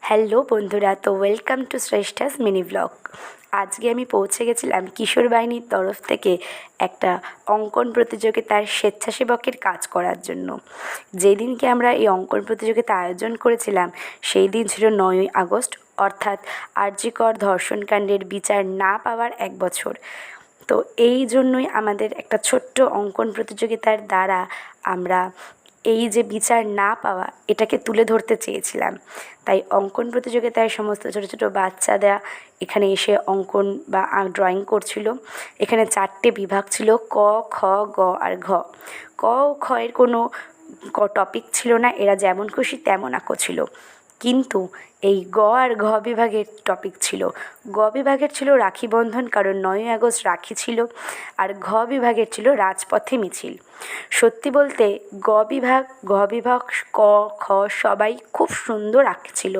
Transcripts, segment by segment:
Hello বন্ধুরা, তো welcome to শ্রেষ্ঠাস mini blog. আজকে আমি পৌঁছে গেছিলাম কিশোর বাহিনীর তরফ থেকে একটা অঙ্কন প্রতিযোগিতার স্বেচ্ছাসেবকের কাজ করার জন্য। যেই দিনকে আমরা এই অঙ্কন প্রতিযোগিতা আয়োজন করেছিলাম সেই দিন ছিল 9ই আগস্ট, অর্থাৎ আর.জি. কর ধর্ষণকাণ্ডের বিচার না পাওয়ার 1 বছর। তো এই জন্যই আমাদের একটা ছোট্ট অঙ্কন প্রতিযোগিতার দ্বারা আমরা এই যে বিচার না পাওয়া এটাকে তুলে ধরতে চেয়েছিলাম। তাই অঙ্কন প্রতিযোগিতায় সমস্ত ছোটো ছোটো বাচ্চারা এখানে এসে অঙ্কন বা ড্রয়িং করছিল। এখানে 4টে বিভাগ ছিল: ক, খ, গ আর ঘ। ক ও খ এর কোনো টপিক ছিল না, এরা যেমন খুশি তেমন আঁকছিল। কিন্তু এই গ আর ঘ বিভাগের টপিক ছিল। গ বিভাগের ছিল রাখি বন্ধন, কারণ 9ই আগস্ট রাখি ছিল। আর ঘ বিভাগের ছিল রাজপথে মিছিল। সত্যি বলতে ঘ বিভাগ, ক, খ সবাই খুব সুন্দর আঁকছিল।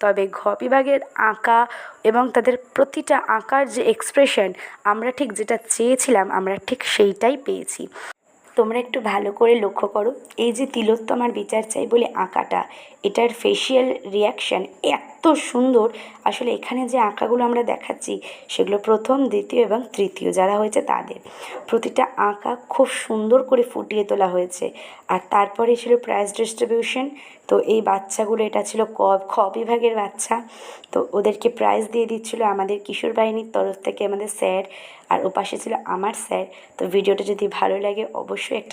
তবে ঘ বিভাগের আঁকা এবং তাদের প্রতিটা আঁকার যে এক্সপ্রেশন, আমরা ঠিক যেটা চেয়েছিলাম আমরা ঠিক সেইটাই পেয়েছি। তোমরা একটু ভালো করে লক্ষ্য করো, এই যে তিলোত্তমার বিচার চাই বলে আঁকাটা, এটার ফেসিয়াল রিয়াকশান এত সুন্দর। আসলে এখানে যে আঁকাগুলো আমরা দেখাচ্ছি সেগুলো প্রথম, দ্বিতীয় এবং তৃতীয় যারা হয়েছে তাদের প্রতিটা আঁকা খুব সুন্দর করে ফুটিয়ে তোলা হয়েছে। আর তারপরে ছিল প্রাইজ ডিস্ট্রিবিউশন। তো এই বাচ্চাগুলো, এটা ছিল খ বিভাগের বাচ্চা, তো ওদেরকে প্রাইজ দিয়ে দিচ্ছিল আমাদের কিশোর বাহিনীর তরফ থেকে আমাদের স্যার, আর ওপাশে ছিল আমার স্যার। তো ভিডিওটা যদি ভালো লাগে অবশ্যই একটা